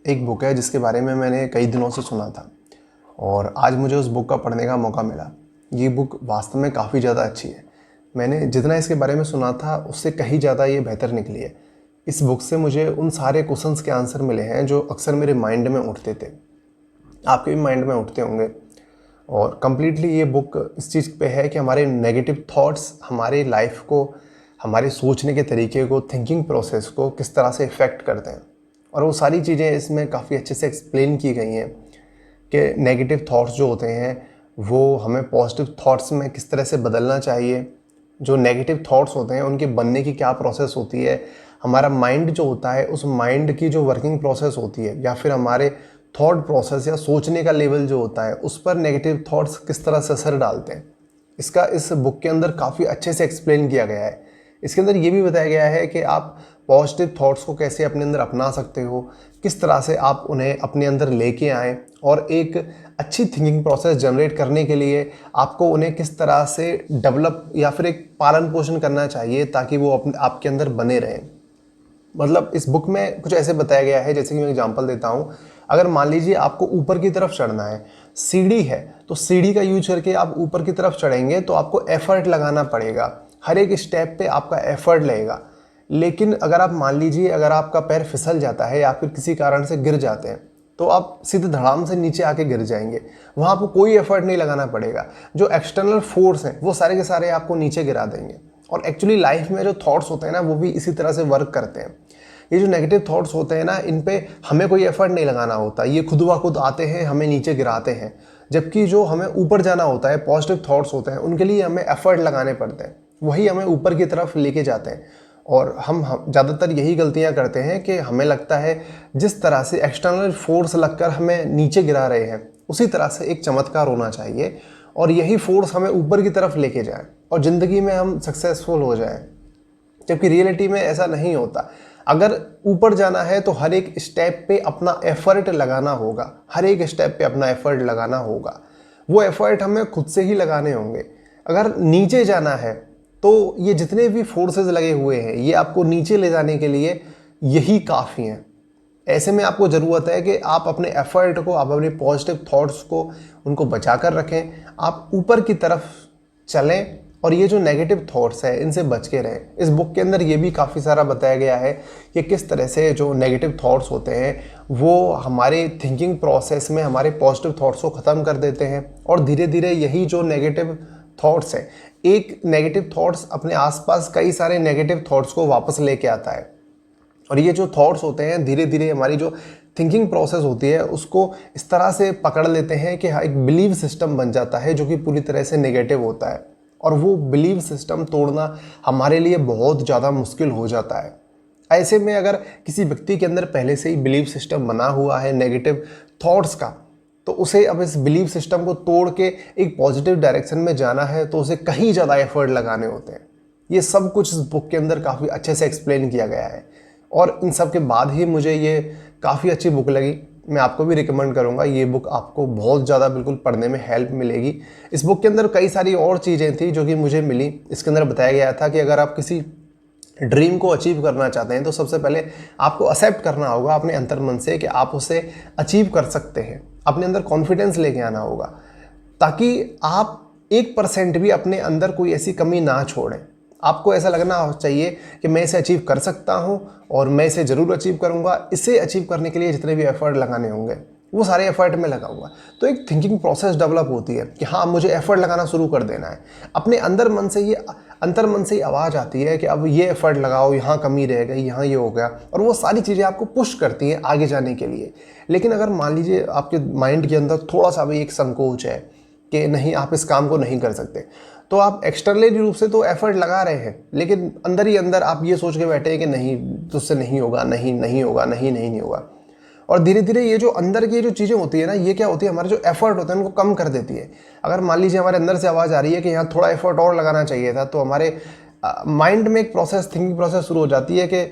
एक बुक है जिसके बारे में मैंने कई दिनों से सुना था और आज मुझे उस बुक का पढ़ने का मौका मिला। ये बुक वास्तव में काफ़ी ज़्यादा अच्छी है। मैंने जितना इसके बारे में सुना था उससे कहीं ज़्यादा ये बेहतर निकली है। इस बुक से मुझे उन सारे क्वेश्चंस के आंसर मिले हैं जो अक्सर मेरे माइंड में उठते थे, आपके भी माइंड में उठते होंगे। और कम्प्लीटली ये बुक इस चीज़ पे है कि हमारे नेगेटिव थॉट्स हमारे लाइफ को, हमारे सोचने के तरीके को, थिंकिंग प्रोसेस को किस तरह से इफ़ेक्ट करते हैं। और वो सारी चीज़ें इसमें काफ़ी अच्छे से एक्सप्लेन की गई हैं कि नेगेटिव थॉट्स जो होते हैं वो हमें पॉजिटिव थॉट्स में किस तरह से बदलना चाहिए। जो नेगेटिव थॉट्स होते हैं उनके बनने की क्या प्रोसेस होती है, हमारा माइंड जो होता है उस माइंड की जो वर्किंग प्रोसेस होती है, या फिर हमारे थॉट प्रोसेस या सोचने का लेवल जो होता है उस पर नेगेटिव थॉट्स किस तरह से असर डालते हैं। इसका इस बुक के अंदर काफ़ी अच्छे से एक्सप्लेन किया गया है। इसके अंदर ये भी बताया गया है कि आप पॉजिटिव थॉट्स को कैसे अपने अंदर अपना सकते हो, किस तरह से आप उन्हें अपने अंदर लेके आएँ, और एक अच्छी थिंकिंग प्रोसेस जनरेट करने के लिए आपको उन्हें किस तरह से डेवलप या फिर एक पालन पोषण करना चाहिए ताकि वो अपने आपके अंदर बने रहें। मतलब इस बुक में कुछ ऐसे बताया गया है, जैसे कि मैं एग्जांपल देता हूँ। अगर मान लीजिए आपको ऊपर की तरफ चढ़ना है, सीढ़ी है, तो सीढ़ी का यूज करके आप ऊपर की तरफ चढ़ेंगे तो आपको एफर्ट लगाना पड़ेगा, हर एक स्टेप पे आपका एफर्ट लगेगा। लेकिन अगर आप मान लीजिए अगर आपका पैर फिसल जाता है या फिर किसी कारण से गिर जाते हैं तो आप सीधे धड़ाम से नीचे आके गिर जाएंगे, वहाँ आपको कोई एफर्ट नहीं लगाना पड़ेगा। जो एक्सटर्नल फोर्स हैं वो सारे के सारे आपको नीचे गिरा देंगे। और एक्चुअली लाइफ में जो थॉट्स होते हैं ना वो भी इसी तरह से वर्क करते हैं। ये जो नेगेटिव थॉट्स होते हैं ना, इन पे हमें कोई एफर्ट नहीं लगाना होता, ये खुद ब खुद आते हैं, हमें नीचे गिराते हैं। जबकि जो हमें ऊपर जाना होता है, पॉजिटिव थॉट्स होते हैं, उनके लिए हमें एफर्ट लगाने पड़ते हैं, वही हमें ऊपर की तरफ लेके जाते हैं। और हम ज़्यादातर यही गलतियां करते हैं कि हमें लगता है जिस तरह से एक्सटर्नल फोर्स लगकर हमें नीचे गिरा रहे हैं उसी तरह से एक चमत्कार होना चाहिए और यही फोर्स हमें ऊपर की तरफ लेके जाए और ज़िंदगी में हम सक्सेसफुल हो जाएं। जबकि रियलिटी में ऐसा नहीं होता। अगर ऊपर जाना है तो हर एक स्टेप पे अपना एफर्ट लगाना होगा, हर एक स्टेप पे अपना एफर्ट लगाना होगा। वो एफर्ट हमें खुद से ही लगाने होंगे। अगर नीचे जाना है तो ये जितने भी फोर्सेस लगे हुए हैं ये आपको नीचे ले जाने के लिए यही काफ़ी हैं। ऐसे में आपको ज़रूरत है कि आप अपने एफर्ट को, आप अपने पॉजिटिव थॉट्स को, उनको बचा कर रखें, आप ऊपर की तरफ चलें और ये जो नेगेटिव थॉट्स है इनसे बच के रहें। इस बुक के अंदर ये भी काफ़ी सारा बताया गया है कि किस तरह से जो नेगेटिव थॉट्स होते हैं वो हमारे थिंकिंग प्रोसेस में हमारे पॉजिटिव थॉट्स को ख़त्म कर देते हैं और धीरे धीरे यही जो नेगेटिव थॉट्स है, एक नेगेटिव थॉट्स अपने आसपास कई सारे नेगेटिव थॉट्स को वापस लेके आता है। और ये जो थॉट्स होते हैं धीरे धीरे हमारी जो थिंकिंग प्रोसेस होती है उसको इस तरह से पकड़ लेते हैं कि एक बिलीव सिस्टम बन जाता है जो कि पूरी तरह से नेगेटिव होता है। और वो बिलीव सिस्टम तोड़ना हमारे लिए बहुत ज़्यादा मुश्किल हो जाता है। ऐसे में अगर किसी व्यक्ति के अंदर पहले से ही बिलीव सिस्टम बना हुआ है नेगेटिव थॉट्स का, तो उसे अब इस बिलीव सिस्टम को तोड़ के एक पॉजिटिव डायरेक्शन में जाना है तो उसे कहीं ज़्यादा एफर्ट लगाने होते हैं। ये सब कुछ इस बुक के अंदर काफ़ी अच्छे से एक्सप्लेन किया गया है और इन सब के बाद ही मुझे ये काफ़ी अच्छी बुक लगी। मैं आपको भी रिकमेंड करूँगा, ये बुक आपको बहुत ज़्यादा बिल्कुल पढ़ने में हेल्प मिलेगी। इस बुक के अंदर कई सारी और चीज़ें थी जो कि मुझे मिली। इसके अंदर बताया गया था कि अगर आप किसी ड्रीम को अचीव करना चाहते हैं तो सबसे पहले आपको एक्सेप्ट करना होगा अपने अंतर्मन से कि आप उसे अचीव कर सकते हैं। अपने अंदर कॉन्फिडेंस लेके आना होगा ताकि आप 1% भी अपने अंदर कोई ऐसी कमी ना छोड़ें। आपको ऐसा लगना चाहिए कि मैं इसे अचीव कर सकता हूं और मैं इसे ज़रूर अचीव करूंगा। इसे अचीव करने के लिए जितने भी एफर्ट लगाने होंगे वो सारे एफर्ट में लगाऊंगा। तो एक थिंकिंग प्रोसेस डेवलप होती है कि हाँ, मुझे एफर्ट लगाना शुरू कर देना है। अपने अंदर मन से ये अंतर्मन से ही आवाज़ आती है कि अब ये एफर्ट लगाओ, यहाँ कमी रह गई, यहाँ ये हो गया, और वो सारी चीज़ें आपको पुश करती हैं आगे जाने के लिए। लेकिन अगर मान लीजिए आपके माइंड के अंदर थोड़ा सा भी एक संकोच है कि नहीं, आप इस काम को नहीं कर सकते, तो आप एक्सटर्नली रूप से तो एफर्ट लगा रहे हैं लेकिन अंदर ही अंदर आप ये सोच के बैठे हैं कि नहीं, तुझसे नहीं होगा, नहीं होगा, नहीं होगा। और धीरे धीरे ये जो अंदर की जो चीज़ें होती है ना, ये क्या होती है, हमारे जो एफर्ट होते हैं उनको कम कर देती है। अगर मान लीजिए हमारे अंदर से आवाज़ आ रही है कि यहाँ थोड़ा एफर्ट और लगाना चाहिए था, तो हमारे माइंड में एक प्रोसेस, थिंकिंग प्रोसेस शुरू हो जाती है कि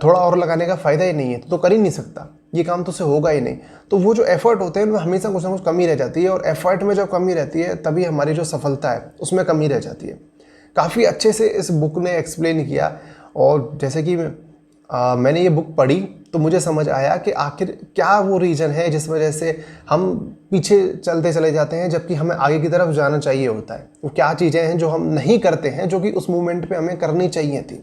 थोड़ा और लगाने का फ़ायदा ही नहीं है, तो कर ही नहीं सकता, ये काम तो से होगा ही नहीं। तो वो जो एफर्ट होते हैं उनमें हमेशा कुछ ना कुछ कमी रह जाती है और एफर्ट में जब कमी रहती है तभी हमारी जो सफलता है उसमें कमी रह जाती है। काफ़ी अच्छे से इस बुक ने एक्सप्लेन किया। और जैसे कि मैंने ये बुक पढ़ी तो मुझे समझ आया कि आखिर क्या वो रीज़न है जिस वजह से हम पीछे चलते चले जाते हैं जबकि हमें आगे की तरफ जाना चाहिए होता है। वो क्या चीज़ें हैं जो हम नहीं करते हैं जो कि उस मोमेंट पे हमें करनी चाहिए थी।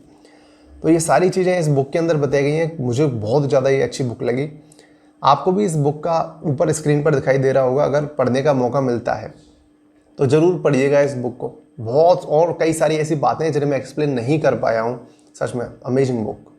तो ये सारी चीज़ें इस बुक के अंदर बताई गई हैं। मुझे बहुत ज़्यादा ये अच्छी बुक लगी। आपको भी इस बुक का ऊपर स्क्रीन पर दिखाई दे रहा होगा, अगर पढ़ने का मौका मिलता है तो ज़रूर पढ़िएगा इस बुक को। बहुत और कई सारी ऐसी बातें हैं जिन्हें मैं एक्सप्लेन नहीं कर पाया हूँ। सच में अमेजिंग बुक।